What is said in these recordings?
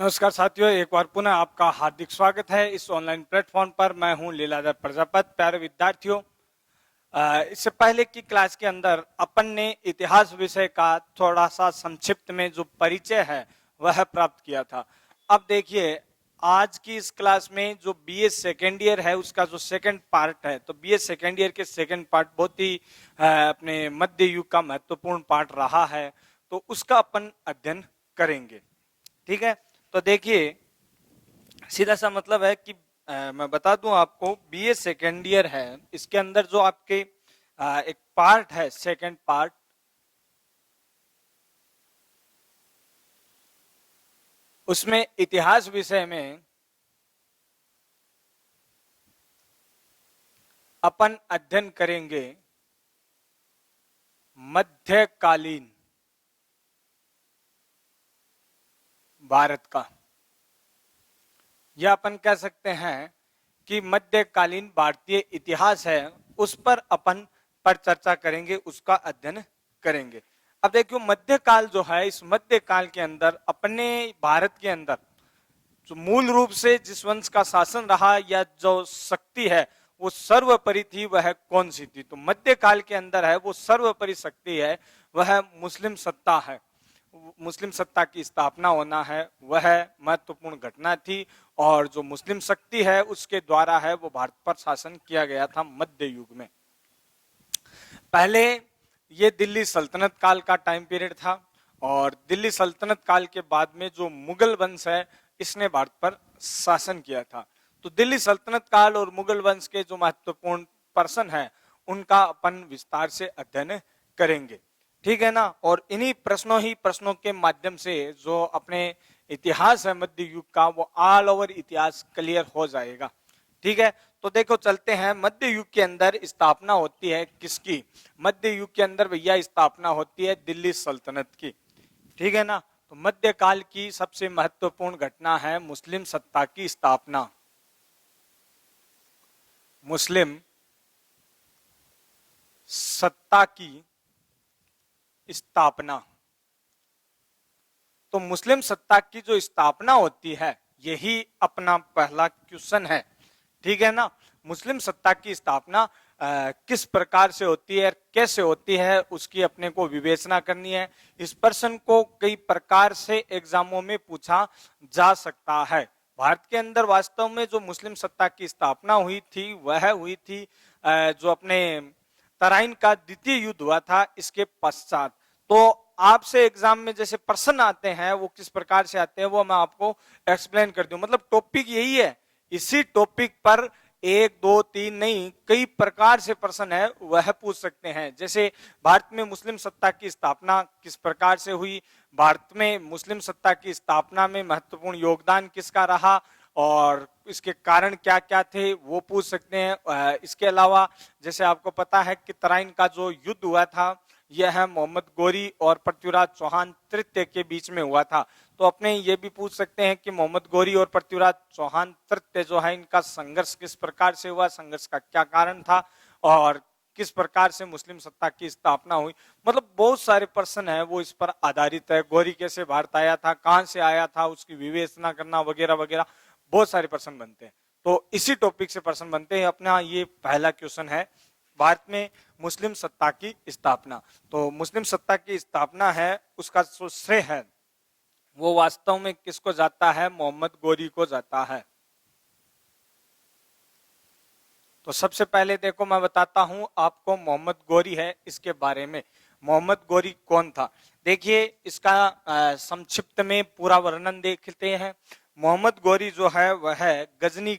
नमस्कार साथियों, एक बार पुनः आपका हार्दिक स्वागत है इस ऑनलाइन प्लेटफॉर्म पर। मैं हूं लीलाधर प्रजापत। प्यारे विद्यार्थियों, इससे पहले की क्लास के अंदर अपन ने इतिहास विषय का थोड़ा सा संक्षिप्त में जो परिचय है वह प्राप्त किया था। अब देखिए, आज की इस क्लास में जो बीए सेकेंड ईयर है उसका जो सेकंड पार्ट है, तो बीए सेकेंड ईयर के सेकंड पार्ट बहुत ही अपने मध्य युग का महत्वपूर्ण पार्ट रहा है, तो उसका अपन अध्ययन करेंगे। ठीक है, तो देखिए, सीधा सा मतलब है कि मैं बता दूं आपको, बीए सेकेंड ईयर है, इसके अंदर जो आपके एक पार्ट है, सेकंड पार्ट, उसमें इतिहास विषय में अपन अध्ययन करेंगे मध्यकालीन भारत का, या अपन कह सकते हैं कि मध्यकालीन भारतीय इतिहास है, उस पर अपन पर चर्चा करेंगे, उसका अध्ययन करेंगे। अब देखियो, मध्यकाल जो है, इस मध्यकाल के अंदर अपने भारत के अंदर जो मूल रूप से जिस वंश का शासन रहा या जो शक्ति है वो सर्वोपरि थी, वह कौन सी थी? तो मध्यकाल के अंदर है वो सर्वोपरि शक्ति है, वह मुस्लिम सत्ता है। मुस्लिम सत्ता की स्थापना होना है वह महत्वपूर्ण घटना थी, और जो मुस्लिम शक्ति है उसके द्वारा है वो भारत पर शासन किया गया था मध्य युग में। पहले ये दिल्ली सल्तनत काल का टाइम पीरियड था, और दिल्ली सल्तनत काल के बाद में जो मुगल वंश है इसने भारत पर शासन किया था। तो दिल्ली सल्तनत काल और मुगल वंश के जो महत्वपूर्ण पर्सन है उनका अपन विस्तार से अध्ययन करेंगे। ठीक है ना। और इन्हीं प्रश्नों के माध्यम से जो अपने इतिहास है मध्य युग का, वो ऑल ओवर इतिहास क्लियर हो जाएगा। ठीक है, तो देखो चलते हैं। मध्य युग के अंदर स्थापना होती है किसकी? मध्य युग के अंदर भैया स्थापना होती है दिल्ली सल्तनत की। ठीक है ना। तो मध्यकाल की सबसे महत्वपूर्ण घटना है मुस्लिम सत्ता की स्थापना। मुस्लिम सत्ता की स्थापना। तो मुस्लिम सत्ता की जो स्थापना होती है, यही अपना पहला क्वेश्चन है। ठीक है ना। मुस्लिम सत्ता की स्थापना किस प्रकार से होती है, कैसे होती है, उसकी अपने को विवेचना करनी है। इस प्रश्न को कई प्रकार से एग्जामों में पूछा जा सकता है। भारत के अंदर वास्तव में जो मुस्लिम सत्ता की स्थापना हुई थी वह हुई थी जो अपने तराइन का द्वितीय युद्ध हुआ था, इसके पश्चात। तो आपसे एग्जाम में जैसे प्रश्न आते हैं वो किस प्रकार से आते हैं वो मैं आपको एक्सप्लेन कर दूं। मतलब टॉपिक यही है, इसी टॉपिक पर एक दो तीन नहीं, कई प्रकार से प्रश्न है वह पूछ सकते हैं। जैसे भारत में मुस्लिम सत्ता की स्थापना किस प्रकार से हुई, भारत में मुस्लिम सत्ता की स्थापना में महत्वपूर्ण योगदान किसका रहा, और इसके कारण क्या क्या थे वो पूछ सकते हैं। इसके अलावा जैसे आपको पता है कि तराइन का जो युद्ध हुआ था यह मोहम्मद गोरी और पृथ्वीराज चौहान तृतीय के बीच में हुआ था। तो अपने ये भी पूछ सकते हैं कि मोहम्मद गोरी और पृथ्वीराज चौहान तृतीय जो है, इनका संघर्ष किस प्रकार से हुआ, संघर्ष का क्या कारण था, और किस प्रकार से मुस्लिम सत्ता की स्थापना हुई। मतलब बहुत सारे प्रश्न है वो इस पर आधारित है। गोरी कैसे भारत आया था, कहां से आया था, उसकी विवेचना करना वगैरह वगैरह, बहुत सारे प्रश्न बनते हैं। तो इसी टॉपिक से प्रश्न बनते हैं। अपना ये पहला क्वेश्चन है, भारत में मुस्लिम सत्ता की स्थापना। तो मुस्लिम सत्ता की स्थापना है उसका जो श्रेय है वो वास्तव में किसको जाता है? मोहम्मद गोरी को जाता है। तो सबसे पहले देखो मैं बताता हूं आपको मोहम्मद गोरी है इसके बारे में। मोहम्मद गोरी कौन था? देखिए, इसका संक्षिप्त में पूरा वर्णन देखते हैं। मोहम्मद गोरी जो है वह है गजनी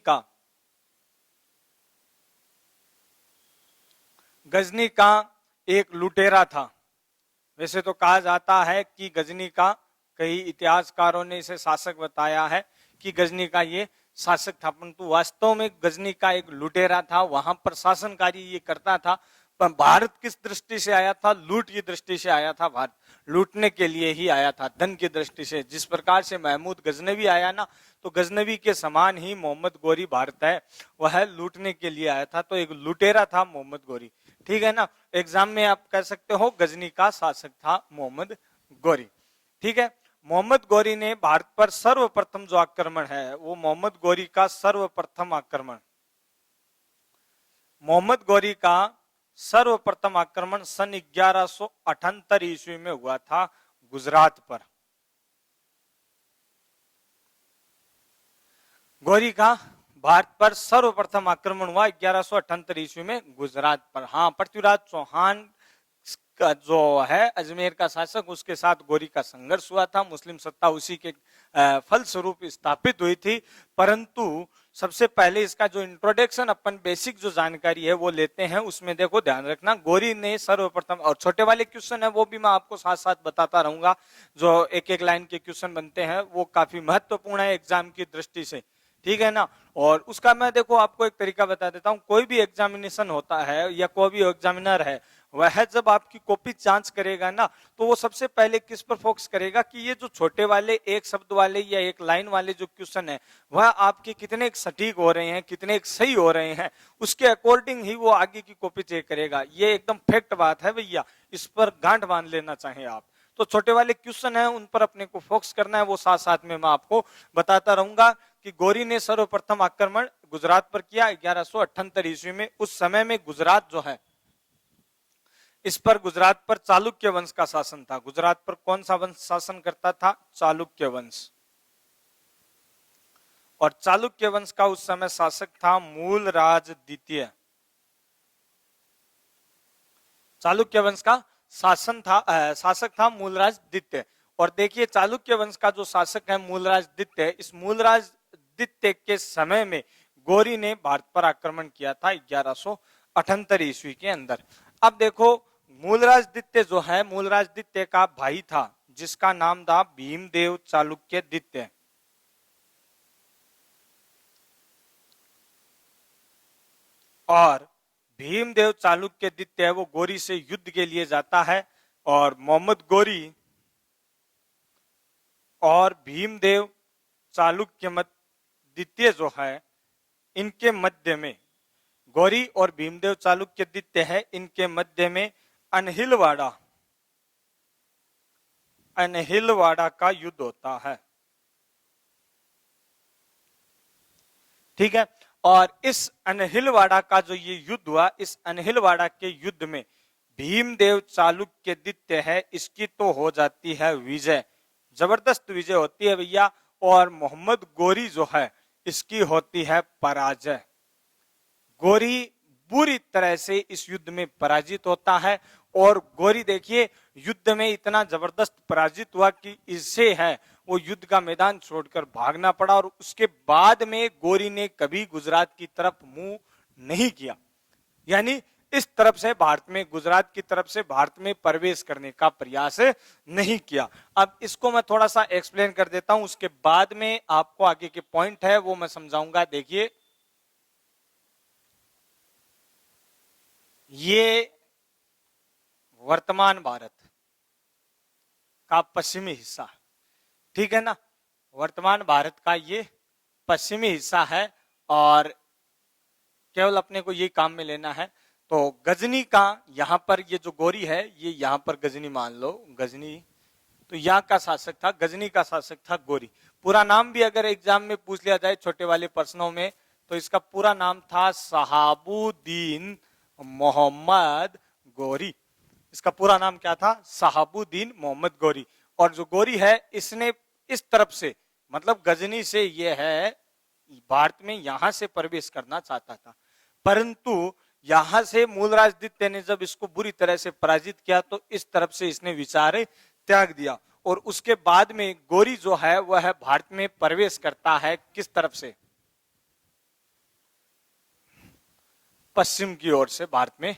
का एक लुटेरा था। वैसे तो कहा जाता है कि गजनी का, कई इतिहासकारों ने इसे शासक बताया है कि गजनी का ये शासक था, परंतु वास्तव में गजनी का एक लुटेरा था, वहां पर शासन कार्य ये करता था। पर भारत किस दृष्टि से आया था? लूट की दृष्टि से आया था। भारत लूटने के लिए ही आया था, धन की दृष्टि से। जिस प्रकार से महमूद गजनवी आया ना, तो गजनवी के समान ही मोहम्मद गोरी भारत है, वह लूटने के लिए आया था। तो एक लुटेरा था मोहम्मद गोरी। ठीक है ना। एग्जाम में आप कह सकते हो गजनी का शासक था मोहम्मद गोरी। ठीक है। मोहम्मद गौरी ने भारत पर सर्वप्रथम जो आक्रमण है वो मोहम्मद गौरी का सर्वप्रथम आक्रमण, मोहम्मद गौरी का सर्वप्रथम आक्रमण सन 1178 ईस्वी में हुआ था गुजरात पर। गौरी का भारत पर सर्वप्रथम आक्रमण हुआ 1178 ईस्वी में गुजरात पर। हाँ, पृथ्वीराज चौहान का जो है अजमेर का शासक, उसके साथ गौरी का संघर्ष हुआ था, मुस्लिम सत्ता उसी के फलस्वरूप स्थापित हुई थी। परंतु सबसे पहले इसका जो इंट्रोडक्शन अपन बेसिक जो जानकारी है वो लेते हैं। उसमें देखो ध्यान रखना, गौरी ने सर्वप्रथम, और छोटे वाले क्वेश्चन है वो भी मैं आपको साथ साथ बताता रहूंगा, जो एक एक लाइन के क्वेश्चन बनते हैं वो काफी महत्वपूर्ण है एग्जाम की दृष्टि से, ठीक है ना। और उसका मैं देखो आपको एक तरीका बता देता हूं। कोई भी एग्जामिनेशन होता है या कोई भी एग्जामिनर है, वह जब आपकी कॉपी जांच करेगा ना, तो वो सबसे पहले किस पर फोकस करेगा कि ये जो छोटे वाले एक शब्द वाले या एक लाइन वाले जो क्वेश्चन है वह आपके कितने सटीक हो रहे हैं, कितने सही हो रहे हैं, उसके अकॉर्डिंग ही वो आगे की कॉपी चेक करेगा। ये एकदम फैक्ट बात है भैया, इस पर गांठ बांध लेना चाहे आप। तो छोटे वाले क्वेश्चन है उन पर अपने को फोकस करना है, वो साथ साथ में मैं आपको बताता रहूंगा कि गौरी ने सर्वप्रथम आक्रमण गुजरात पर किया 1178 ईस्वी में। उस समय में गुजरात जो है, इस पर गुजरात पर चालुक्य वंश का शासन था। गुजरात पर कौन सा वंश शासन करता था? चालुक्य वंश। और चालुक्य वंश का उस समय शासक था मूलराज द्वितीय। चालुक्य वंश का शासक था मूलराज द्वितीय। और देखिए चालुक्य वंश का जो शासक है मूलराज द्वितीय, इस मूलराज द्वितीय के समय में गौरी ने भारत पर आक्रमण किया था 1178 ईस्वी के अंदर। अब देखो मूलराज द्वितीय जो है, मूलराज द्वितीय का भाई था जिसका नाम था भीमदेव चालुक्य द्वितीय। और भीमदेव चालुक्य द्वितीय वो गौरी से युद्ध के लिए जाता है, और मोहम्मद गौरी और भीमदेव चालुक्य द्वितीय जो है, इनके मध्य में, गौरी और भीमदेव चालुक्य द्वितीय है, इनके मध्य में अनहिलवाड़ा का युद्ध होता है, ठीक है। और इस अनहिलवाड़ा का जो ये युद्ध हुआ, इस अनहिलवाड़ा के युद्ध में भीमदेव चालुक्य द्वितीय है, इसकी तो हो जाती है विजय, जबरदस्त विजय होती है भैया। और मोहम्मद गौरी जो है इसकी होती है पराजय। गौरी बुरी तरह से इस युद्ध में पराजित होता है। और गौरी देखिए युद्ध में इतना जबरदस्त पराजित हुआ कि इससे है वो युद्ध का मैदान छोड़कर भागना पड़ा। और उसके बाद में गौरी ने कभी गुजरात की तरफ मुंह नहीं किया, यानी इस तरफ से भारत में, गुजरात की तरफ से भारत में प्रवेश करने का प्रयास नहीं किया। अब इसको मैं थोड़ा सा एक्सप्लेन कर देता हूं, उसके बाद में आपको आगे के पॉइंट है वो मैं समझाऊंगा। देखिए ये वर्तमान भारत का पश्चिमी हिस्सा, ठीक है ना, वर्तमान भारत का ये पश्चिमी हिस्सा है। और केवल अपने को ये काम में लेना है। तो गजनी का यहाँ पर ये जो गौरी है, ये यहाँ पर गजनी मान लो, गजनी तो यहाँ का शासक था, गजनी का शासक था गौरी। पूरा नाम भी अगर एग्जाम में पूछ लिया जाए छोटे वाले प्रश्नों में, तो इसका पूरा नाम था शहाबुद्दीन मोहम्मद गौरी। इसका पूरा नाम क्या था? शहाबुद्दीन मोहम्मद गौरी। और जो गौरी है इसने इस तरफ से, मतलब गजनी से ये है, भारत में यहां से प्रवेश करना चाहता था, परंतु यहां से मूलराज द्वितीय ने जब इसको बुरी तरह से पराजित किया तो इस तरफ से इसने विचार त्याग दिया। और उसके बाद में गौरी जो है वह भारत में प्रवेश करता है, किस तरफ से? पश्चिम की ओर से भारत में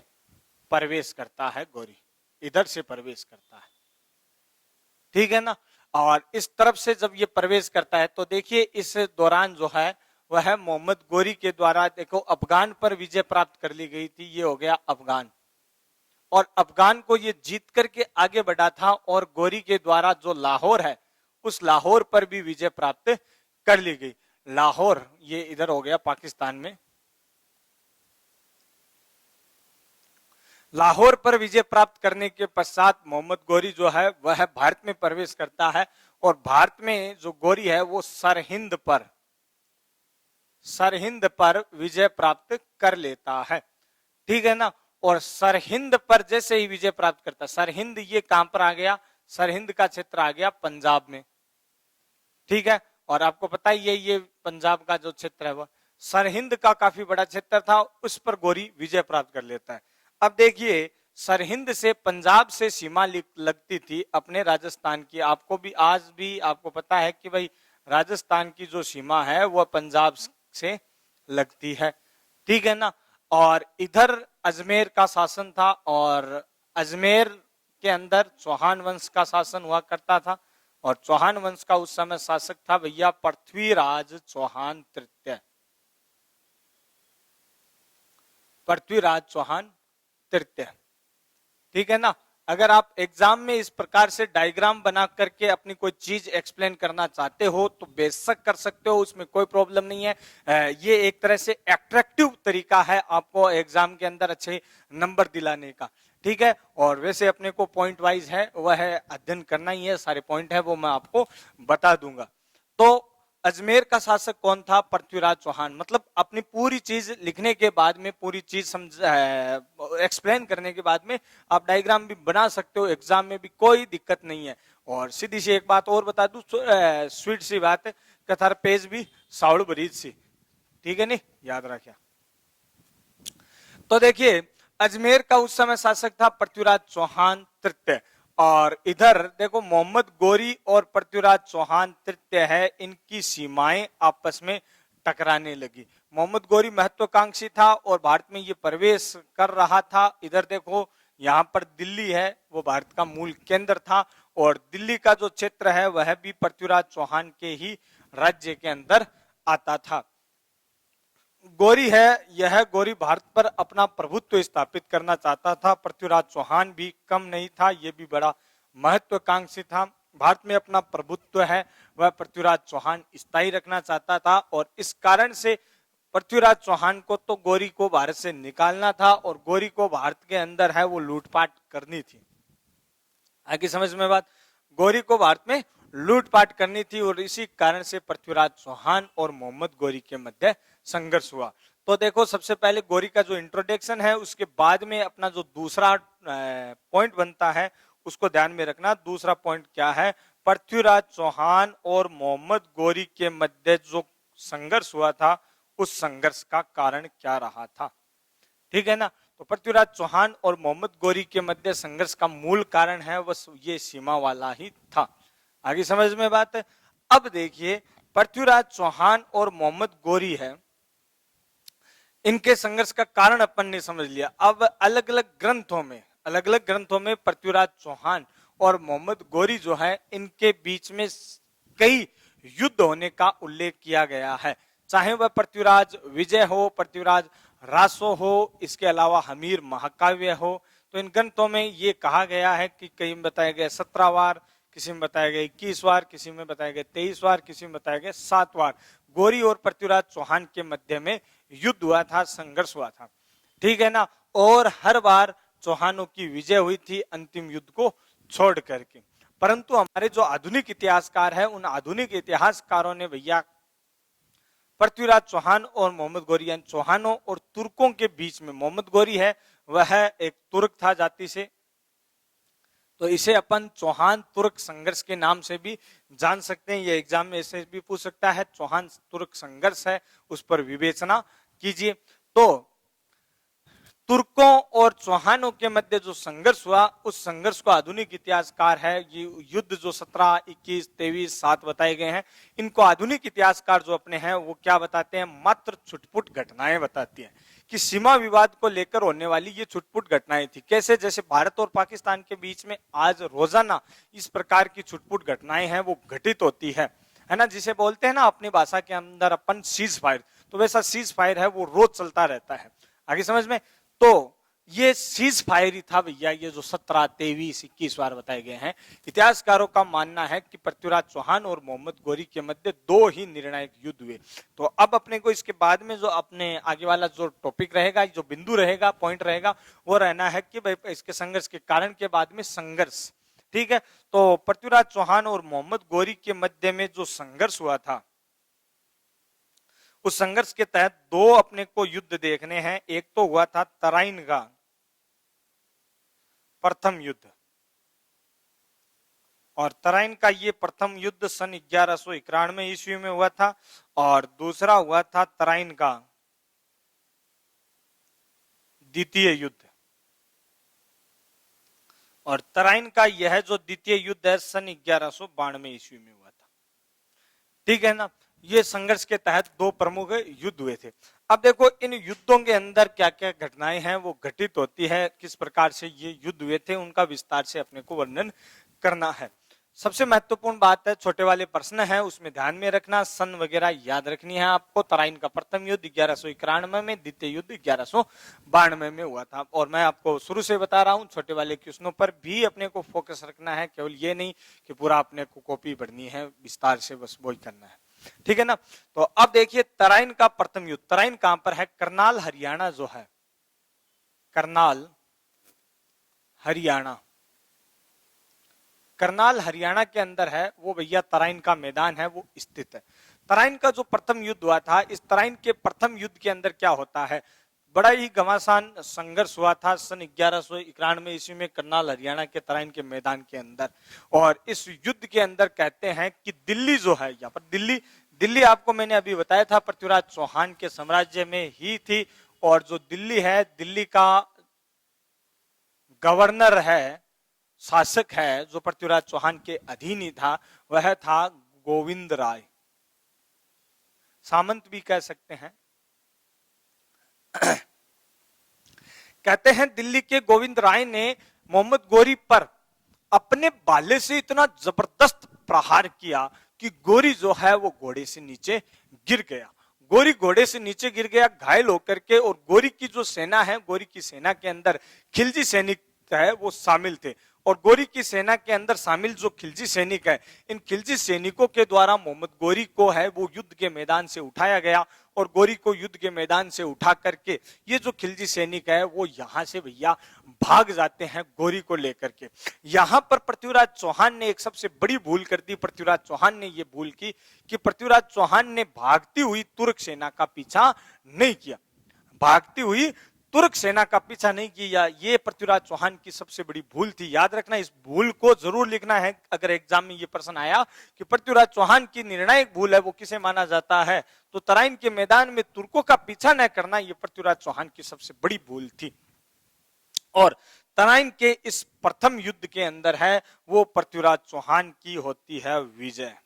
प्रवेश करता है गौरी, इधर से प्रवेश करता है, ठीक है ना। और इस तरफ से जब ये प्रवेश करता है तो देखिए इस दौरान जो है वह मोहम्मद गौरी के द्वारा, देखो अफगान पर विजय प्राप्त कर ली गई थी, ये हो गया अफगान, और अफगान को ये जीत करके आगे बढ़ा था। और गौरी के द्वारा जो लाहौर है, उस लाहौर पर भी विजय प्राप्त कर ली गई। लाहौर ये इधर हो गया पाकिस्तान में। लाहौर पर विजय प्राप्त करने के पश्चात मोहम्मद गौरी जो है वह भारत में प्रवेश करता है। और भारत में जो गौरी है वो सरहिंद पर विजय प्राप्त कर लेता है, ठीक है ना। और सरहिंद पर जैसे ही विजय प्राप्त करता, सरहिंद ये कहां पर आ गया, सरहिंद का क्षेत्र आ गया पंजाब में, ठीक है। और आपको पता ही है ये पंजाब का जो क्षेत्र है वह सरहिंद का काफी बड़ा क्षेत्र था, उस पर गौरी विजय प्राप्त कर लेता है। अब देखिए सरहिंद से पंजाब से सीमा लगती थी अपने राजस्थान की, आपको भी आज भी आपको पता है कि भाई राजस्थान की जो सीमा है वह पंजाब से लगती है, ठीक है ना। और इधर अजमेर का शासन था और अजमेर के अंदर चौहान वंश का शासन हुआ करता था और चौहान वंश का उस समय शासक था भैया पृथ्वीराज चौहान तृतीय, पृथ्वीराज चौहान तृतीय, ठीक है ना। अगर आप एग्जाम में इस प्रकार से डायग्राम बना करके अपनी कोई चीज एक्सप्लेन करना चाहते हो तो बेशक कर सकते हो, उसमें कोई प्रॉब्लम नहीं है। ये एक तरह से अट्रैक्टिव तरीका है आपको एग्जाम के अंदर अच्छे नंबर दिलाने का, ठीक है। और वैसे अपने को पॉइंट वाइज है वह है अध्ययन करना ही है, सारे पॉइंट है वो मैं आपको बता दूंगा। तो अजमेर का शासक कौन था, पृथ्वीराज चौहान। मतलब अपनी पूरी चीज लिखने के बाद में, पूरी चीज समझ एक्सप्लेन करने के बाद में आप डायग्राम भी बना सकते हो, एग्जाम में भी कोई दिक्कत नहीं है। और सीधी सी एक बात और बता दूं, स्वीट सी बात है, कथार पेज भी साउड़ बरीज सी, ठीक है, नहीं याद रखिए। तो देखिए अजमेर का उस समय शासक था पृथ्वीराज चौहान तृतीय, और इधर देखो मोहम्मद गोरी और पृथ्वीराज चौहान तृतीय है, इनकी सीमाएं आपस में टकराने लगी। मोहम्मद गोरी महत्वाकांक्षी था और भारत में ये प्रवेश कर रहा था। इधर देखो यहाँ पर दिल्ली है, वो भारत का मूल केंद्र था और दिल्ली का जो क्षेत्र है वह भी पृथ्वीराज चौहान के ही राज्य के अंदर आता था। गोरी है, यह गोरी भारत पर अपना प्रभुत्व स्थापित करना चाहता था। पृथ्वीराज चौहान भी कम नहीं था, यह भी बड़ा महत्वाकांक्षी था। भारत में अपना प्रभुत्व है वह पृथ्वीराज चौहान स्थायी रखना चाहता था और इस कारण से पृथ्वीराज चौहान को तो गोरी को भारत से निकालना था और गोरी को भारत के अंदर है वो लूटपाट करनी थी। आगे समझ में बात, गोरी को भारत में लूटपाट करनी थी और इसी कारण से पृथ्वीराज चौहान और मोहम्मद गोरी के मध्य संघर्ष हुआ। तो देखो सबसे पहले गोरी का जो इंट्रोडक्शन है उसके बाद में अपना जो दूसरा पॉइंट बनता है उसको ध्यान में रखना। दूसरा पॉइंट क्या है, पृथ्वीराज चौहान और मोहम्मद गोरी के मध्य जो संघर्ष हुआ था उस संघर्ष का कारण क्या रहा था, ठीक है ना। तो पृथ्वीराज चौहान और मोहम्मद गोरी के मध्य संघर्ष का मूल कारण है बस ये सीमा वाला ही था। आगे समझ में बात है। अब देखिए पृथ्वीराज चौहान और मोहम्मद गोरी है, इनके संघर्ष का कारण अपन ने समझ लिया। अब अलग अलग ग्रंथों में पृथ्वीराज चौहान और मोहम्मद गोरी जो है इनके बीच में कई युद्ध होने का उल्लेख किया गया है, चाहे वह पृथ्वीराज विजय हो, पृथ्वीराज रासो हो, इसके अलावा हमीर महाकाव्य हो। तो इन ग्रंथों में ये कहा गया है कि कई में बताए गए 17 वार, किसी में बताया गया 21 वार, किसी में बताया गया 23 वार, किसी में बताया गया 7 वार गोरी और पृथ्वीराज चौहान के मध्य में युद्ध हुआ था, संघर्ष हुआ था, ठीक है ना। और हर बार चौहानों की विजय हुई थी अंतिम युद्ध को छोड़ करके। परंतु हमारे जो आधुनिक इतिहासकार है उन आधुनिक इतिहासकारों ने भैया पृथ्वीराज चौहान और मोहम्मद गोरी यानी चौहानों और तुर्कों के बीच में, मोहम्मद गोरी है वह एक तुर्क था जाति से, तो इसे अपन चौहान तुर्क संघर्ष के नाम से भी जान सकते हैं। ये एग्जाम में ऐसे भी पूछ सकता है, चौहान तुर्क संघर्ष है उस पर विवेचना कीजिए। तो तुर्कों और चौहानों के मध्य जो संघर्ष हुआ उस संघर्ष को आधुनिक इतिहासकार है ये युद्ध जो 17, 21, 23, 7 बताए गए हैं, इनको आधुनिक इतिहासकार जो अपने हैं वो क्या बताते हैं, मात्र छुटपुट घटनाएं बताती हैं कि सीमा विवाद को लेकर होने वाली ये छुटपुट घटनाएं थी। कैसे, जैसे भारत और पाकिस्तान के बीच में आज रोजाना इस प्रकार की छुटपुट घटनाएं हैं वो घटित होती है ना, जिसे बोलते हैं ना अपनी भाषा के अंदर अपन सीज फायर। तो वैसा सीज फायर है वो रोज चलता रहता है। आगे समझ में, तो ये सीज फायर ही था भैया, ये जो 17, 23, 21 बार बताए गए हैं। इतिहासकारों का मानना है कि पृथ्वीराज चौहान और मोहम्मद गोरी के मध्य 2 ही निर्णायक युद्ध हुए। तो अब अपने को इसके बाद में जो अपने आगे वाला जो टॉपिक रहेगा, जो बिंदु रहेगा, पॉइंट रहेगा, वो रहना है कि भाई इसके संघर्ष के कारण के बाद में संघर्ष ठीक है, तो पृथ्वीराज चौहान और मोहम्मद गोरी के मध्य में जो संघर्ष हुआ था, उस संघर्ष के तहत दो अपने को युद्ध देखने हैं। एक तो हुआ था तराइन का प्रथम युद्ध, और तराइन का ये प्रथम युद्ध सन 1191 ईस्वी में हुआ था, और दूसरा हुआ था तराइन का द्वितीय युद्ध। और तराइन का यह जो द्वितीय युद्ध है सन 1192 ईस्वी में हुआ था। ठीक है ना, ये संघर्ष के तहत दो प्रमुख युद्ध हुए थे। अब देखो इन युद्धों के अंदर क्या क्या घटनाएं हैं वो घटित होती है, किस प्रकार से ये युद्ध हुए थे, उनका विस्तार से अपने को वर्णन करना है। सबसे महत्वपूर्ण बात है, छोटे वाले प्रश्न है उसमें ध्यान में रखना, सन वगैरह याद रखनी है आपको। तराइन का प्रथम युद्ध 1191 में, द्वितीय युद्ध 1192 में हुआ था। और मैं आपको शुरू से बता रहा हूं, छोटे वाले क्वेश्चनों पर भी अपने को फोकस रखना है, केवल ये नहीं कि पूरा अपने को कॉपी पढ़नी है, विस्तार से बस वही करना है। ठीक है ना, तो अब देखिए तराइन का प्रथम युद्ध, तराइन कहां पर है, करनाल हरियाणा जो है, करनाल हरियाणा, करनाल हरियाणा के अंदर है वो भैया तराइन का मैदान है वो स्थित है। तराइन का जो प्रथम युद्ध हुआ था, इस तराइन के प्रथम युद्ध के अंदर क्या होता है, बड़ा ही घमासान संघर्ष हुआ था सन 1191 ईस्वी में करनाल हरियाणा के तराइन के मैदान के अंदर। और इस युद्ध के अंदर कहते हैं कि दिल्ली जो है, यहाँ पर दिल्ली आपको मैंने अभी बताया था पृथ्वीराज चौहान के साम्राज्य में ही थी, और जो दिल्ली है, दिल्ली का गवर्नर है, शासक है जो पृथ्वीराज चौहान के अधीन ही था, वह था गोविंद राय, सामंत भी कह सकते हैं। कहते हैं दिल्ली के गोविंद राय ने मोहम्मद गोरी पर अपने भाले से इतना जबरदस्त प्रहार किया कि गोरी जो है वो घोड़े से नीचे गिर गया। गोरी घोड़े से नीचे गिर गया घायल होकर के, और गोरी की जो सेना है, गोरी की सेना के अंदर खिलजी सैनिक है वो शामिल थे, और गोरी की सेना के अंदर शामिल जो खिलजी सैनिक है, इन खिलजी सैनिकों के द्वारा मोहम्मद गोरी को है वो युद्ध के मैदान से उठाया गया। और गोरी को युद्ध के मैदान से उठा करके ये जो खिलजी सैनिक है वो यहां से भैया भाग जाते हैं गोरी को लेकर के। यहां पर पृथ्वीराज चौहान ने एक सबसे बड़ी भूल कर दी। पृथ्वीराज चौहान ने ये भूल की कि पृथ्वीराज चौहान ने भागती हुई तुर्क सेना का पीछा नहीं किया, भागती हुई तुर्क सेना का पीछा नहीं किया। ये पृथ्वीराज चौहान की सबसे बड़ी भूल थी, याद रखना, इस भूल को जरूर लिखना है। अगर एग्जाम में ये प्रश्न आया कि पृथ्वीराज चौहान की निर्णायक भूल है वो किसे माना जाता है, तो तराइन के मैदान में तुर्कों का पीछा न करना, ये पृथ्वीराज चौहान की सबसे बड़ी भूल थी। और तराइन के इस प्रथम युद्ध के अंदर है वो पृथ्वीराज चौहान की होती है विजय।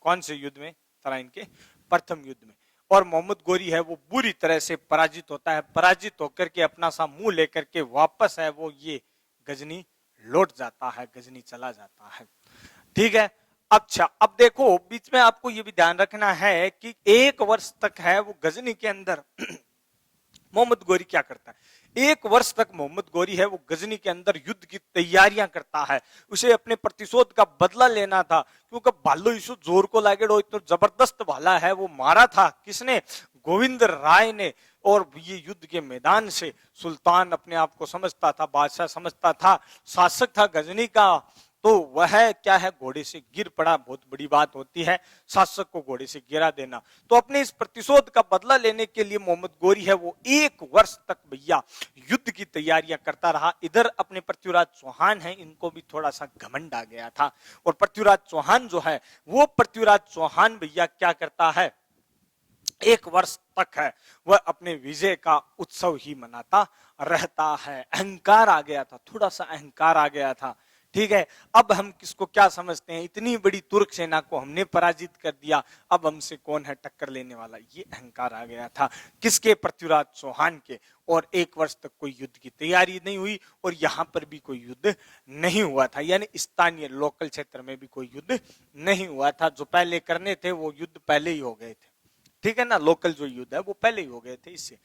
कौन से युद्ध में, तराइन के प्रथम युद्ध में। और मोहम्मद गोरी है वो बुरी तरह से पराजित होता है, पराजित होकर के अपना सा मुंह लेकर के वापस है वो ये गजनी लौट जाता है, गजनी चला जाता है। ठीक है, अच्छा अब देखो बीच में आपको ये भी ध्यान रखना है कि 1 वर्ष तक है वो गजनी के अंदर मोहम्मद गोरी क्या करता है, 1 वर्ष तक मोहम्मद गोरी है वो गजनी के अंदर युद्ध की तैयारियां करता है। उसे अपने प्रतिशोध का बदला लेना था, क्योंकि भालो इशू जोर को लागेड़ो इतना जबरदस्त भाला है वो मारा था किसने, गोविंद राय ने। और ये युद्ध के मैदान से सुल्तान अपने आप को समझता था, बादशाह समझता था, शासक था गजनी का, तो वह क्या है घोड़े से गिर पड़ा। बहुत बड़ी बात होती है शासक को घोड़े से गिरा देना। तो अपने इस प्रतिशोध का बदला लेने के लिए मोहम्मद गोरी है वो 1 वर्ष तक भैया युद्ध की तैयारियां करता रहा। इधर अपने पृथ्वीराज चौहान है, इनको भी थोड़ा सा घमंड आ गया था, और पृथ्वीराज चौहान जो है वो पृथ्वीराज चौहान भैया क्या करता है, 1 वर्ष तक है वह अपने विजय का उत्सव ही मनाता रहता है। अहंकार आ गया था, थोड़ा सा अहंकार आ गया था। ठीक है, अब हम किसको क्या समझते हैं, इतनी बड़ी तुर्क सेना को हमने पराजित कर दिया, अब हमसे कौन है टक्कर लेने वाला, ये अहंकार आ गया था किसके, पृथ्वीराज चौहान के। और 1 वर्ष तक कोई युद्ध की तैयारी नहीं हुई, और यहां पर भी कोई युद्ध नहीं हुआ था, यानी स्थानीय लोकल क्षेत्र में भी कोई युद्ध नहीं हुआ था। जो पहले करने थे वो युद्ध पहले ही हो गए थे। ठीक है ना, लोकल जो युद्ध है वो पहले ही हो गए थे इससे,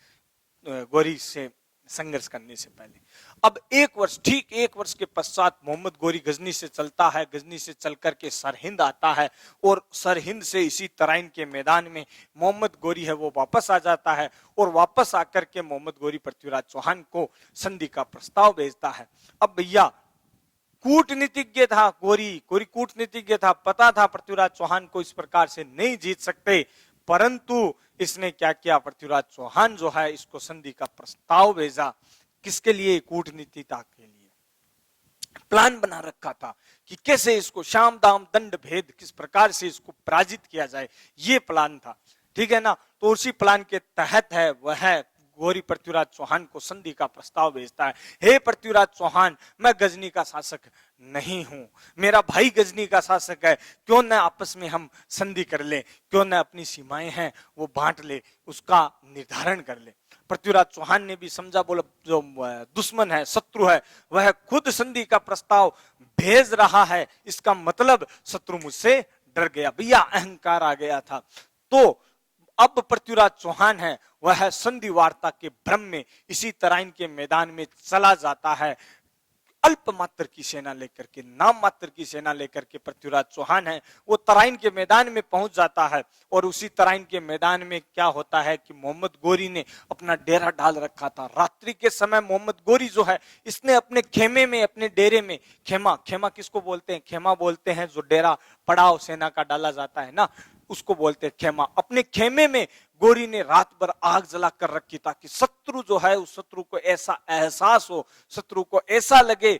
गोरी से संघर्ष करने से पहले। अब 1 वर्ष, ठीक 1 वर्ष के पश्चात मोहम्मद गोरी गजनी से चलता है, गजनी से चल करके सरहिंद आता है, और सरहिंद से इसी तराइन के मैदान में मोहम्मद गोरी है वो वापस आ जाता है। और वापस आकर के मोहम्मद गोरी पृथ्वीराज चौहान को संधि का प्रस्ताव भेजता है। अब भैया कूटनीतिज्ञ था गोरी गोरी कूटनीतिज्ञ था, पता था पृथ्वीराज चौहान को इस प्रकार से नहीं जीत सकते, परंतु इसने क्या किया, पृथ्वीराज चौहान जो है इसको संधि का प्रस्ताव भेजा। किसके लिए? कूटनीतिता के लिए। प्लान बना रखा था कि कैसे इसको शाम दाम दंड भेद किस प्रकार से इसको पराजित किया जाए, ये प्लान था, ठीक है ना। तो उसी प्लान के तहत है वह गौरी पृथ्वीराज चौहान को संधि का प्रस्ताव भेजता है। हे पृथ्वीराज चौहान, मैं गजनी का शासक नहीं हूं, मेरा भाई गजनी का शासक है, क्यों न आपस में हम संधि कर ले, क्यों न अपनी सीमाएं हैं वो बांट ले, उसका निर्धारण कर ले। पृथ्वीराज चौहान ने भी समझा, बोला जो दुश्मन है, शत्रु है, वह खुद संधि का प्रस्ताव भेज रहा है, इसका मतलब शत्रु मुझसे डर गया, भैया अहंकार आ गया था। तो अब पृथ्वीराज चौहान है वह संधि वार्ता के भ्रम में इसी तराइन के मैदान में चला जाता है, अल्प मात्र की सेना लेकर के, नाम मात्र की सेना लेकर के पृथ्वीराज चौहान है वो तराइन के मैदान में पहुंच जाता है। और उसी तराइन के मैदान में क्या होता है कि मोहम्मद गोरी ने अपना डेरा डाल रखा था। रात्रि के समय मोहम्मद गोरी जो है इसने अपने खेमे में, अपने डेरे में, खेमा, खेमा किसको बोलते हैं? खेमा बोलते हैं जो डेरा पड़ाव सेना का डाला जाता है ना, उसको बोलते हैं खेमा। अपने खेमे में गोरी ने रात भर आग जला कर रखी ताकि शत्रु जो है उस शत्रु को ऐसा एहसास हो, शत्रु को ऐसा लगे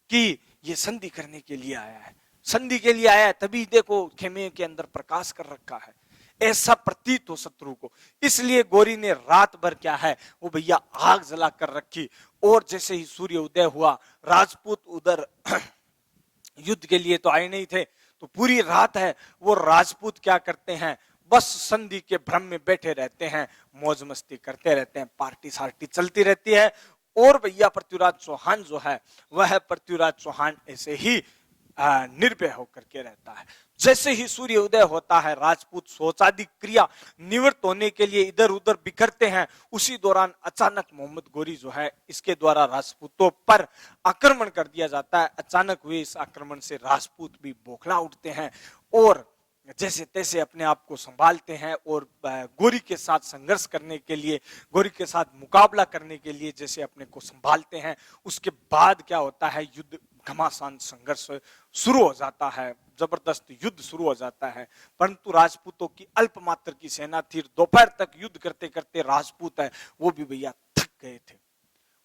कि ये संधि करने के लिए आया है, संधि के लिए आया है, तभी देखो खेमे के अंदर प्रकाश कर रखा है, ऐसा प्रतीत हो शत्रु को। इसलिए गोरी ने रात भर क्या है वो भैया आग जला कर रखी। और जैसे ही सूर्य उदय हुआ, राजपूत उधर युद्ध के लिए तो आए नहीं थे, तो पूरी रात है वो राजपूत क्या करते हैं, बस संधि के भ्रम में बैठे रहते हैं, मौज मस्ती करते रहते हैं, पार्टी सार्टी चलती रहती है। और भैया पृथ्वीराज चौहान जो है वह पृथ्वीराज चौहान ऐसे ही निर्भय होकर के रहता है। जैसे ही सूर्य उदय होता है, राजपूत शौचादि क्रिया निवृत्त होने के लिए इधर उधर बिखरते हैं। उसी दौरान अचानक मोहम्मद गोरी जो है इसके द्वारा राजपूतों पर आक्रमण कर दिया जाता है। अचानक हुए इस आक्रमण से राजपूत भी बौखला उठते हैं और जैसे तैसे अपने आप को संभालते हैं और गोरी के साथ संघर्ष करने के लिए, गोरी के साथ मुकाबला करने के लिए जैसे अपने को संभालते हैं। उसके बाद क्या होता है, युद्ध घमासान संघर्ष शुरू हो जाता है, जबरदस्त युद्ध शुरू हो जाता है। परंतु राजपूतों की अल्प मात्र की सेना थी, दोपहर तक युद्ध करते करते राजपूत है वो भी भैया थक गए थे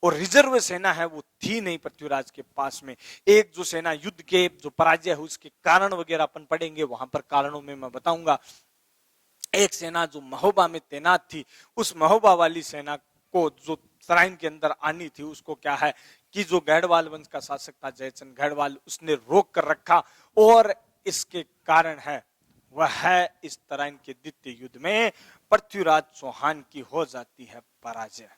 और रिजर्व सेना है वो थी नहीं पृथ्वीराज के पास में। एक जो सेना युद्ध के जो पराजय है उसके कारण वगैरह अपन पढ़ेंगे, वहां पर कारणों में मैं बताऊंगा। एक सेना जो महोबा में तैनात थी, उस महोबा वाली सेना को जो तराइन के अंदर आनी थी उसको क्या है कि जो गढ़वाल वंश का शासक था जयचंद गढ़वाल, उसने रोक कर रखा और इसके कारण है वह इस तराइन के द्वितीय युद्ध में पृथ्वीराज चौहान की हो जाती है पराजय।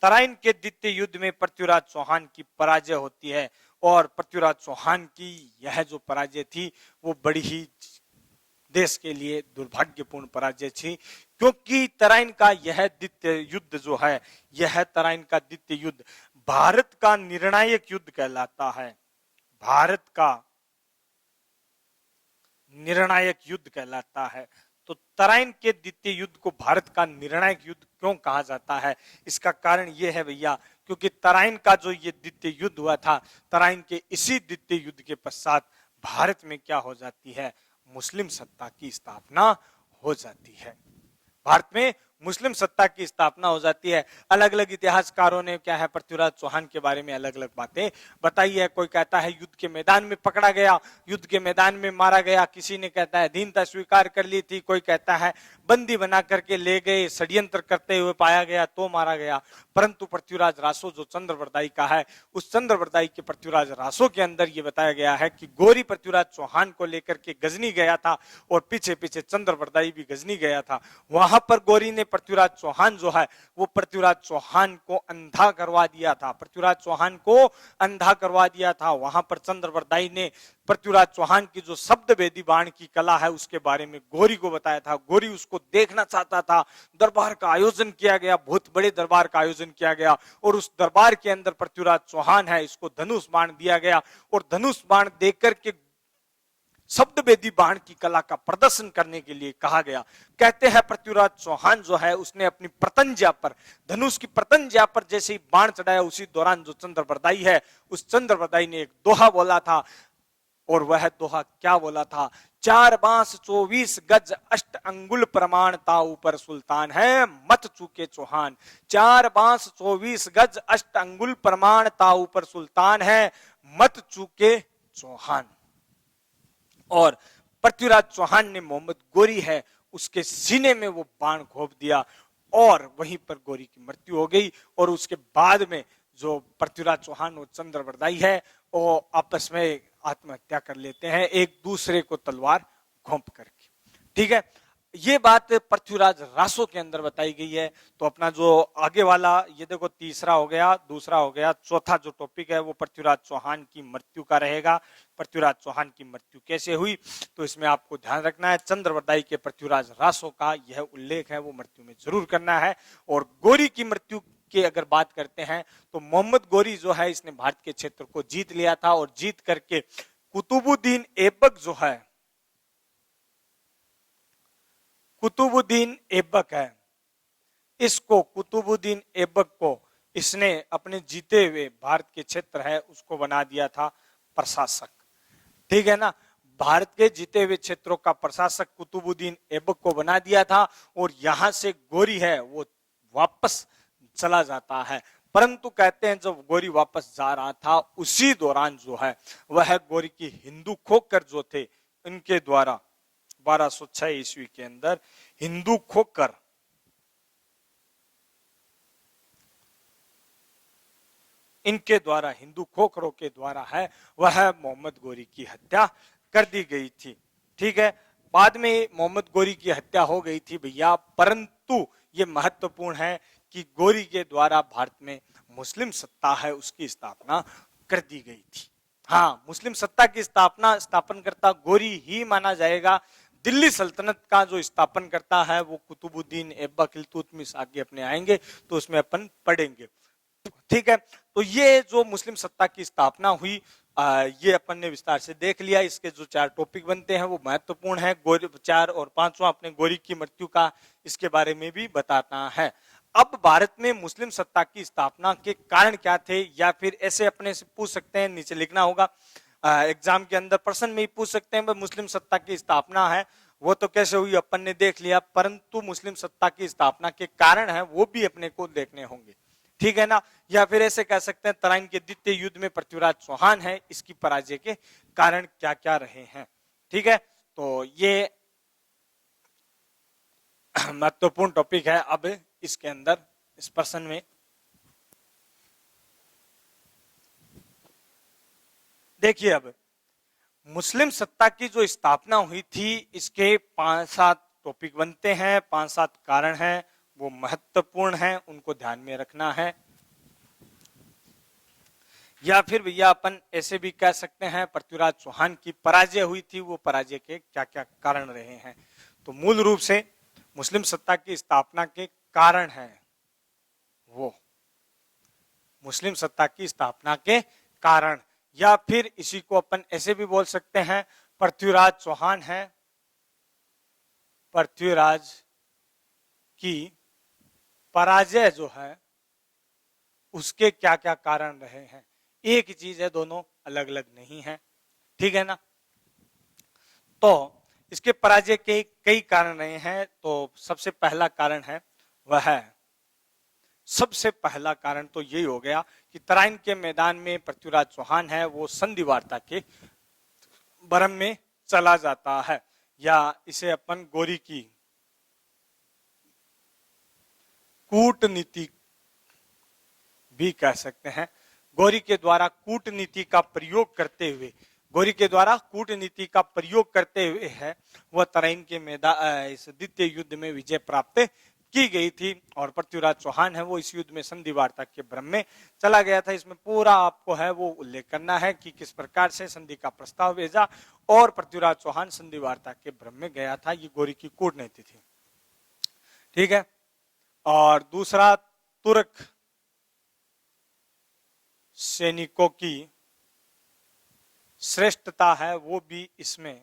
तराइन के द्वितीय युद्ध में पृथ्वीराज चौहान की पराजय होती है और पृथ्वीराज चौहान की यह जो पराजय थी वो बड़ी ही देश के लिए दुर्भाग्यपूर्ण पराजय थी, क्योंकि तराइन का यह द्वितीय युद्ध जो है, यह तराइन का द्वितीय युद्ध भारत का निर्णायक युद्ध कहलाता है। भारत का निर्णायक युद्ध कहलाता है। तो तराइन के द्वितीय युद्ध को भारत का निर्णायक युद्ध क्यों कहा जाता है? इसका कारण यह है भैया, क्योंकि तराइन का जो ये द्वितीय युद्ध हुआ था, तराइन के इसी द्वितीय युद्ध के पश्चात भारत में क्या हो जाती है, मुस्लिम सत्ता की स्थापना हो जाती है। भारत में मुस्लिम सत्ता की स्थापना हो जाती है। अलग अलग इतिहासकारों ने क्या है पृथ्वीराज चौहान के बारे में अलग अलग बातें बताई है। कोई कहता है युद्ध के मैदान में पकड़ा गया, युद्ध के मैदान में मारा गया, किसी ने कहता है अधीनता स्वीकार कर ली थी, कोई कहता है बंदी बना करके ले गए, षड्यंत्र करते हुए पाया गया तो मारा गया। परंतु पृथ्वीराज रासो जो चंद्रवरदाई का है, उस चंद्रवरदाई के पृथ्वीराज रासो के अंदर ये बताया गया है कि गोरी पृथ्वीराज चौहान को लेकर के गजनी गया था और पीछे पीछे चंद्रवरदाई भी गजनी गया था। वहां पर गोरी ने पृथ्वीराज चौहान जो है वो पृथ्वीराज चौहान को अंधा करवा दिया था, पृथ्वीराज चौहान को अंधा करवा दिया था। वहां पर चंद्रवरदाई ने पृथ्वीराज चौहान की जो शब्द भेदी बाण की कला है उसके बारे में गोरी को बताया था। गोरी उसको देखना चाहता था। दरबार का आयोजन किया गया, बहुत बड़े दरबार का आयोजन किया गया और उस दरबार के अंदर पृथ्वीराज चौहान है इसको धनुष बाण दिया गया और धनुष बाण देकर के शब्द वेदी बाण की कला का प्रदर्शन करने के लिए कहा गया। कहते हैं पृथ्वीराज चौहान जो है उसने अपनी प्रतंज्या पर, धनुष की प्रतंज्या पर जैसे ही बाण चढ़ाया, उसी दौरान जो चंद्रबरदाई है, उस चंद्रबरदाई ने एक दोहा बोला था। और वह दोहा क्या बोला था? 4 बांस 24 गज 8 अंगुल प्रमाण ताऊ पर सुल्तान है, मत चूके चौहान। 4 बांस 24 गज 8 अंगुल प्रमाण ताऊ पर सुल्तान है, मत चूके चौहान। और पृथ्वीराज चौहान ने मोहम्मद गोरी है उसके सीने में वो बाण घोंप दिया और वहीं पर गोरी की मृत्यु हो गई। और उसके बाद में जो पृथ्वीराज चौहान और चंद्रबरदाई है वो आपस में आत्महत्या कर लेते हैं, एक दूसरे को तलवार घोंप करके। ठीक है, ये बात पृथ्वीराज रासो के अंदर बताई गई है। तो अपना जो आगे वाला ये देखो, तीसरा हो गया, दूसरा हो गया, चौथा जो टॉपिक है वो पृथ्वीराज चौहान की मृत्यु का रहेगा। पृथ्वीराज चौहान की मृत्यु कैसे हुई, तो इसमें आपको ध्यान रखना है चंद्रबरदाई के पृथ्वीराज रासो का यह उल्लेख है वो मृत्यु में जरूर करना है। और गोरी की मृत्यु की अगर बात करते हैं तो मोहम्मद गोरी जो है इसने भारत के क्षेत्र को जीत लिया था और जीत करके कुतुबुद्दीन ऐबक जो है, कुतुबुद्दीन ऐबक है, इसको कुतुबुद्दीन ऐबक को इसने अपने जीते हुए भारत के क्षेत्र है उसको बना दिया था प्रशासक। ठीक है ना, भारत के जीते हुए क्षेत्रों का प्रशासक कुतुबुद्दीन ऐबक को बना दिया था। और यहां से गोरी है वो वापस चला जाता है। परंतु कहते हैं जब गोरी वापस जा रहा था उसी दौरान जो है वह गोरी की हिंदू खोकर जो थे इनके द्वारा 1206 ईस्वी के अंदर हिंदू खोकर इनके द्वारा, हिंदू खोखरों के द्वारा है वह मोहम्मद गोरी की हत्या कर दी गई थी। ठीक है, बाद में मोहम्मद गोरी की हत्या हो गई थी भैया, परंतु ये महत्वपूर्ण है कि गोरी के द्वारा भारत में मुस्लिम सत्ता है उसकी स्थापना कर दी गई थी। हाँ, मुस्लिम सत्ता की स्थापनकर्ता गोरी ही माना जाएगा। दिल्ली सल्तनत का जो स्थापन करता है वो कुतुबुद्दीन ऐबक इल्तुतमिश आगे अपने आएंगे तो उसमें अपन पढ़ेंगे। ठीक है, तो ये जो मुस्लिम सत्ता की स्थापना हुई ये अपन ने विस्तार से देख लिया। इसके जो 4 टॉपिक बनते हैं वो महत्वपूर्ण है। गोरी 4 और 5वां अपने गोरी की मृत्यु का इसके बारे में भी बताना है। अब भारत में मुस्लिम सत्ता की स्थापना के कारण क्या थे, या फिर ऐसे अपने से पूछ सकते हैं, नीचे लिखना होगा एग्जाम के अंदर प्रश्न में ही पूछ सकते हैं मुस्लिम सत्ता की स्थापना है वो तो कैसे हुई अपन ने देख लिया, परंतु मुस्लिम सत्ता की स्थापना के कारण है वो भी अपने को देखने होंगे। ठीक है ना, या फिर ऐसे कह सकते हैं तराइन के द्वितीय युद्ध में पृथ्वीराज चौहान है इसकी पराजय के कारण क्या क्या रहे हैं। ठीक है, तो ये महत्वपूर्ण टॉपिक है। अब इसके अंदर इस प्रश्न में देखिए, अब मुस्लिम सत्ता की जो स्थापना हुई थी इसके 5-7 टॉपिक बनते हैं, 5-7 कारण हैं वो महत्वपूर्ण हैं, उनको ध्यान में रखना है। या फिर भैया अपन ऐसे भी कह सकते हैं पृथ्वीराज चौहान की पराजय हुई थी, वो पराजय के क्या क्या कारण रहे हैं। तो मूल रूप से मुस्लिम सत्ता की स्थापना के कारण है वो मुस्लिम सत्ता की स्थापना के कारण, या फिर इसी को अपन ऐसे भी बोल सकते हैं पृथ्वीराज चौहान है, पृथ्वीराज की पराजय जो है उसके क्या क्या कारण रहे हैं। एक ही चीज है, दोनों अलग अलग नहीं है। ठीक है ना, तो इसके पराजय के कई कारण रहे हैं। तो सबसे पहला कारण है वह सबसे पहला कारण तो यही हो गया कि तराइन के मैदान में पृथ्वीराज चौहान है वो संधि वार्ता के भ्रम में चला जाता है, या इसे अपन गोरी की कूटनीति भी कह सकते हैं। गोरी के द्वारा कूटनीति का प्रयोग करते हुए, गोरी के द्वारा कूटनीति का प्रयोग करते हुए है वह तराइन के मैदान इस द्वितीय युद्ध में विजय प्राप्त की गई थी। और पृथ्वीराज चौहान है वो इस युद्ध में संधि वार्ता के भ्रम में चला गया था। इसमें पूरा आपको है वो उल्लेख करना है कि किस प्रकार से संधि का प्रस्ताव भेजा और पृथ्वीराज चौहान संधि वार्ता के भ्रम में गया था। ये गोरी की कूटनीति थी। ठीक है, और दूसरा तुर्क सैनिकों की श्रेष्ठता है वो भी इसमें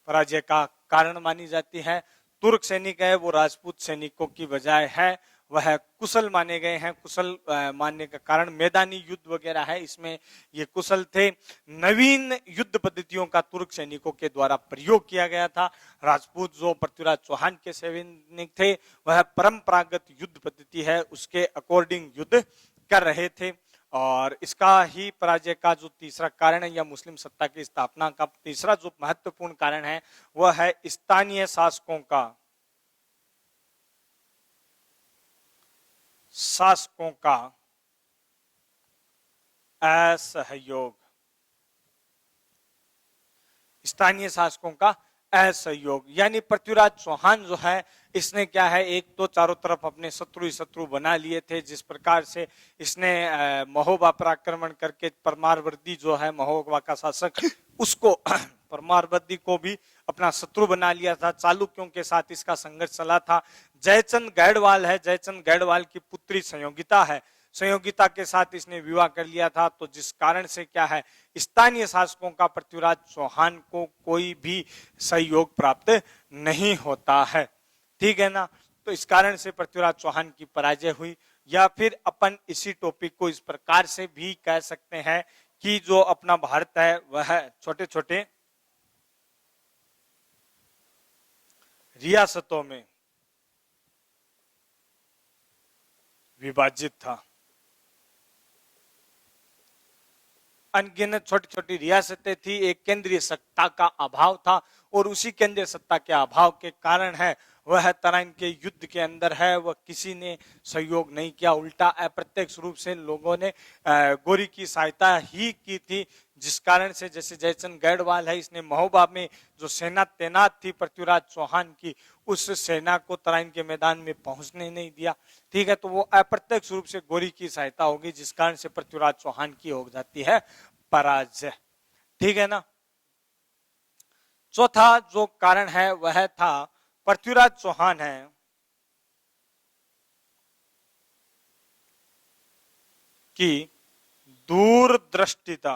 पराजय का कारण मानी जाती है। तुर्क सैनिक है वो राजपूत सैनिकों की बजाय है वह कुशल माने गए हैं। कुशल मानने का कारण मैदानी युद्ध वगैरह है, इसमें ये कुशल थे। नवीन युद्ध पद्धतियों का तुर्क सैनिकों के द्वारा प्रयोग किया गया था। राजपूत जो पृथ्वीराज चौहान के सैनिक थे वह परंपरागत युद्ध पद्धति है उसके अकॉर्डिंग युद्ध कर रहे थे। और इसका ही पराजय का जो तीसरा कारण है या मुस्लिम सत्ता की स्थापना का तीसरा जो महत्वपूर्ण कारण है वह है स्थानीय शासकों का असहयोग। स्थानीय शासकों का असहयोग यानी पृथ्वीराज चौहान जो है इसने क्या है, एक तो चारों तरफ अपने शत्रु ही शत्रु बना लिए थे। जिस प्रकार से इसने महोबा पर आक्रमण करके परमारवर्दी जो है महोबा का शासक उसको परमारवर्दी को भी अपना शत्रु बना लिया था। चालुक्यों के साथ इसका संघर्ष चला था। जयचंद गैडवाल है, जयचंद गैडवाल की पुत्री संयोगिता है, संयोगिता के साथ इसने विवाह कर लिया था। तो जिस कारण से क्या है, स्थानीय शासकों का पृथ्वीराज चौहान को कोई भी सहयोग प्राप्त नहीं होता है। ठीक है ना। तो इस कारण से पृथ्वीराज चौहान की पराजय हुई। या फिर अपन इसी टॉपिक को इस प्रकार से भी कह सकते हैं कि जो अपना भारत है वह छोटे छोटे रियासतों में विभाजित था। अनगिनत छोटी छोटी रियासतें थी, एक केंद्रीय सत्ता का अभाव था और उसी केंद्रीय सत्ता के अभाव के कारण है वह तराइन के युद्ध के अंदर है वह किसी ने सहयोग नहीं किया। उल्टा अप्रत्यक्ष रूप से लोगों ने गोरी की सहायता ही की थी। जिस कारण से जैसे जयचंद गैडवाल है इसने महोबा में जो सेना तैनात थी पृथ्वीराज चौहान की उस सेना को तराइन के मैदान में पहुंचने नहीं दिया। ठीक है, तो वो अप्रत्यक्ष रूप से गोरी की सहायता होगी जिस कारण से पृथ्वीराज चौहान की हो जाती है पराजय। ठीक है ना। चौथा जो कारण है वह था पृथ्वीराज चौहान है कि दूरदृष्टिता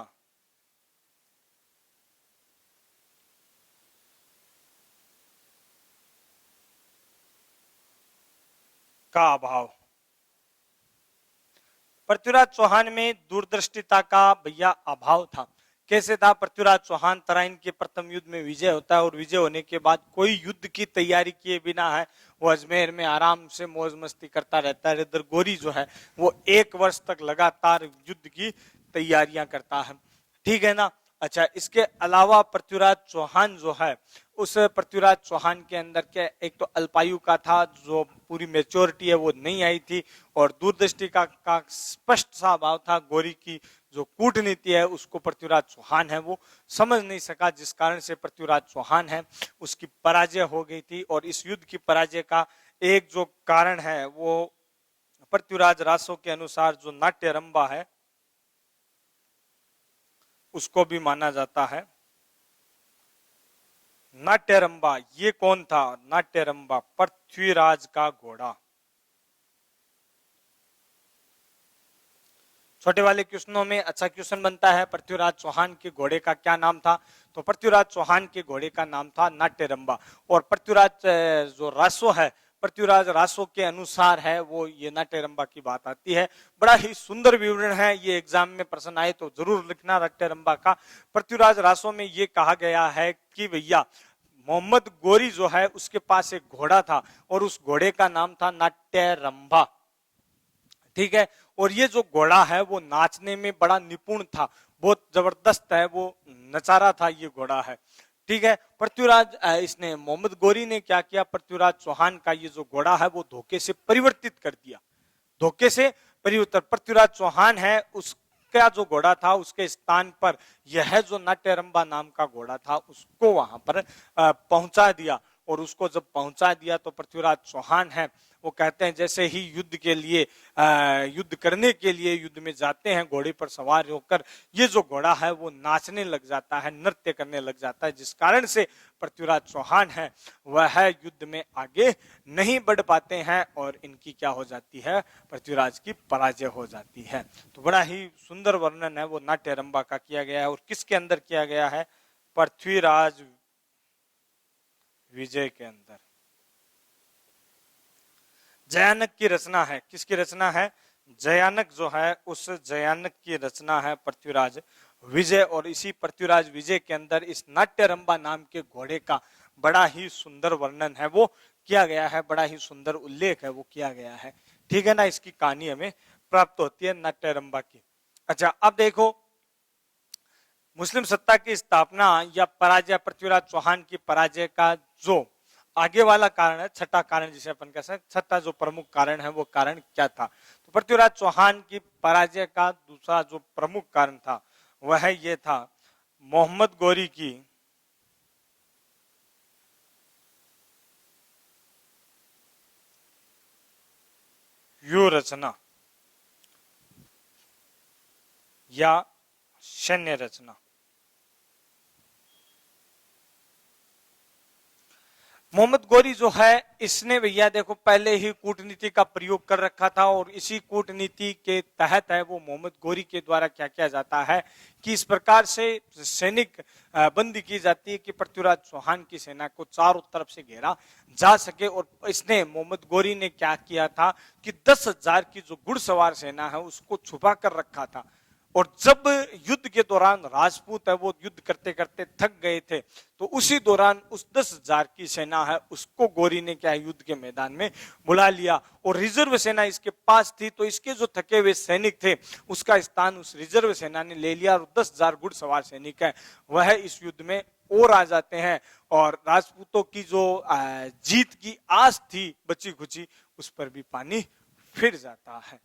का अभाव। पृथ्वीराज चौहान में दूरदृष्टिता का भैया अभाव था। कैसे था, पृथ्वीराज चौहान तराइन के प्रथम युद्ध में विजय होता है और विजय होने के बाद कोई युद्ध की तैयारी किए बिना है वो अजमेर में आराम से मौज मस्ती करता रहता है। इधर गोरी जो है वो 1 वर्ष तक लगातार युद्ध की तैयारियां करता है। ठीक है ना। अच्छा, इसके अलावा पृथ्वीराज चौहान जो है उस पृथ्वीराज चौहान के अंदर के एक तो अल्पायु का था, जो पूरी मेच्योरिटी है वो नहीं आई थी और दूरदृष्टि का स्पष्ट सा अभाव था। गोरी की जो कूटनीति है उसको पृथ्वीराज चौहान है वो समझ नहीं सका, जिस कारण से पृथ्वीराज चौहान है उसकी पराजय हो गई थी। और इस युद्ध की पराजय का एक जो कारण है वो पृथ्वीराज रासो के अनुसार जो नाट्यरंबा है उसको भी माना जाता है। नाट्यरंबा ये कौन था? नाट्यरंबा पृथ्वीराज का घोड़ा। छोटे वाले क्वेश्चनों में अच्छा क्वेश्चन बनता है पृथ्वीराज चौहान के घोड़े का क्या नाम था? तो पृथ्वीराज चौहान के घोड़े का नाम था नाट्यरंबा। और पृथ्वीराज जो रासो है, पृथ्वीराज रासो के अनुसार है वो ये नाट्यरंबा की बात आती है। बड़ा ही सुंदर विवरण है, ये एग्जाम में प्रश्न आए तो जरूर लिखना नाट्यरंबा का। पृथ्वीराज रासो में ये कहा गया है कि भैया मोहम्मद गोरी जो है उसके पास एक घोड़ा था और उस घोड़े का नाम था नाट्यरंबा। ठीक है, और ये जो घोड़ा है वो नाचने में बड़ा निपुण था, बहुत जबरदस्त है, वो नचारा था ये घोड़ा है। ठीक है, पृथ्वीराज इसने मोहम्मद गोरी ने क्या किया, पृथ्वीराज चौहान का ये जो घोड़ा है वो धोखे से परिवर्तित कर दिया। धोखे से परिवर्तन, पृथ्वीराज चौहान है उसका जो घोड़ा था उसके स्थान पर यह जो नाट्यरंबा नाम का घोड़ा था उसको वहां पर पहुंचा दिया। और उसको जब पहुंचा दिया तो पृथ्वीराज चौहान है वो कहते हैं जैसे ही युद्ध के लिए युद्ध करने के लिए युद्ध में जाते हैं घोड़े पर सवार होकर, ये जो घोड़ा है वो नाचने लग जाता है, नृत्य करने लग जाता है, जिस कारण से पृथ्वीराज चौहान है वह युद्ध में आगे नहीं बढ़ पाते हैं और इनकी क्या हो जाती है, पृथ्वीराज की पराजय हो जाती है। तो बड़ा ही सुंदर वर्णन है वो नाट्यरंबा का किया गया है। और किसके अंदर किया गया है? पृथ्वीराज विजय के अंदर। जयानक की रचना है, किसकी रचना है? जयानक जो है, उस जयानक की रचना है पृथ्वीराज विजय। और इसी पृथ्वीराज विजय के अंदर इस नाट्यरंभा नाम के घोड़े का बड़ा ही सुंदर वर्णन है वो किया गया है, बड़ा ही सुंदर उल्लेख है वो किया गया है। ठीक है ना, इसकी कहानी हमें प्राप्त होती है नाट्यरंभा की। अच्छा, अब देखो मुस्लिम सत्ता की स्थापना या पराजय, पृथ्वीराज चौहान की पराजय का जो आगे वाला कारण है, छठा कारण जिसे अपन कह सकते, छठा जो प्रमुख कारण है वो कारण क्या था? तो पृथ्वीराज चौहान की पराजय का दूसरा जो प्रमुख कारण था वह ये था, मोहम्मद गौरी की व्यूह रचना या सैन्य रचना। मोहम्मद गौरी जो है, इसने भैया देखो पहले ही कूटनीति का प्रयोग कर रखा था, और इसी कूटनीति के तहत है वो मोहम्मद गौरी के द्वारा क्या किया जाता है कि इस प्रकार से सैनिक बंदी की जाती है कि पृथ्वीराज चौहान की सेना को चारों तरफ से घेरा जा सके। और इसने मोहम्मद गौरी ने क्या किया था कि 10,000 की जो घुड़सवार सेना है उसको छुपा कर रखा था। और जब युद्ध के दौरान राजपूत है वो युद्ध करते करते थक गए थे, तो उसी दौरान उस 10,000 की सेना है उसको गौरी ने क्या युद्ध के मैदान में बुला लिया, और रिजर्व सेना इसके पास थी, तो इसके जो थके हुए सैनिक थे उसका स्थान उस रिजर्व सेना ने ले लिया, और 10,000 घुड़सवार सैनिक है वह इस युद्ध में और आ जाते हैं, और राजपूतों की जो जीत की आस थी बची खुची उस पर भी पानी फिर जाता है।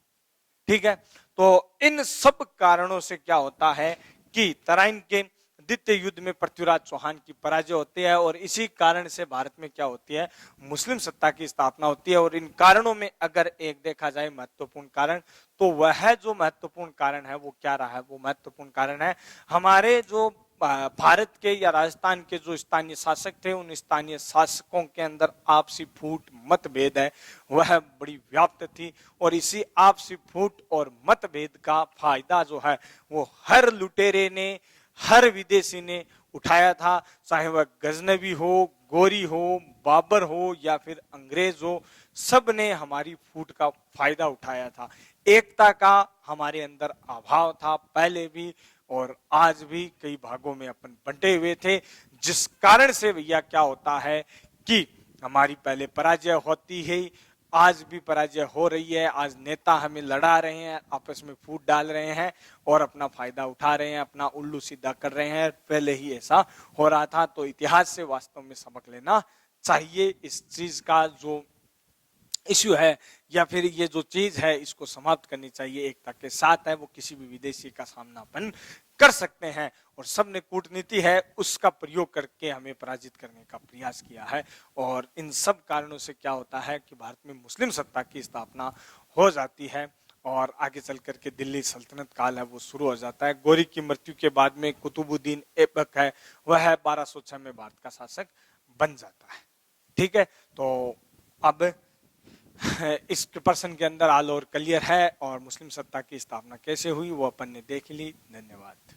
ठीक है, तो इन सब कारणों से क्या होता है कि तराइन के द्वितीय युद्ध में पृथ्वीराज चौहान की पराजय होती है, और इसी कारण से भारत में क्या होती है, मुस्लिम सत्ता की स्थापना होती है। और इन कारणों में अगर एक देखा जाए महत्वपूर्ण कारण, तो वह जो महत्वपूर्ण कारण है वो क्या रहा है? वो महत्वपूर्ण कारण है हमारे जो भारत के या राजस्थान के जो स्थानीय शासक थे, उन स्थानीय शासकों के अंदर आपसी फूट मतभेद है वह बड़ी व्याप्त थी, और इसी आपसी फूट और मतभेद का फायदा जो है वो हर लुटेरे ने, हर विदेशी ने उठाया था, चाहे वह गजनवी हो, गोरी हो, बाबर हो या फिर अंग्रेज हो, सब ने हमारी फूट का फायदा उठाया था। एकता का हमारे अंदर अभाव था पहले भी, और आज भी कई भागों में अपन बंटे हुए थे, जिस कारण से भैया क्या होता है कि हमारी पहले पराजय होती है, आज भी पराजय हो रही है। आज नेता हमें लड़ा रहे हैं, आपस में फूट डाल रहे हैं और अपना फायदा उठा रहे हैं, अपना उल्लू सीधा कर रहे हैं। पहले ही ऐसा हो रहा था, तो इतिहास से वास्तव में सबक लेना चाहिए। इस चीज का जो इश्यू है या फिर ये जो चीज है इसको समाप्त करनी चाहिए। एकता के साथ है वो किसी भी विदेशी का सामना अपन कर सकते हैं, और सबने कूटनीति है उसका प्रयोग करके हमें पराजित करने का प्रयास किया है। और इन सब कारणों से क्या होता है कि भारत में मुस्लिम सत्ता की स्थापना हो जाती है, और आगे चल करके दिल्ली सल्तनत काल है वो शुरू हो जाता है। गौरी की मृत्यु के बाद में कुतुबुद्दीन ऐबक है वह 1206 में भारत का शासक बन जाता है। ठीक है, तो अब इस प्रश्न के अंदर ऑल ओवर क्लियर है, और मुस्लिम सत्ता की स्थापना कैसे हुई वो अपन ने देख ली। धन्यवाद।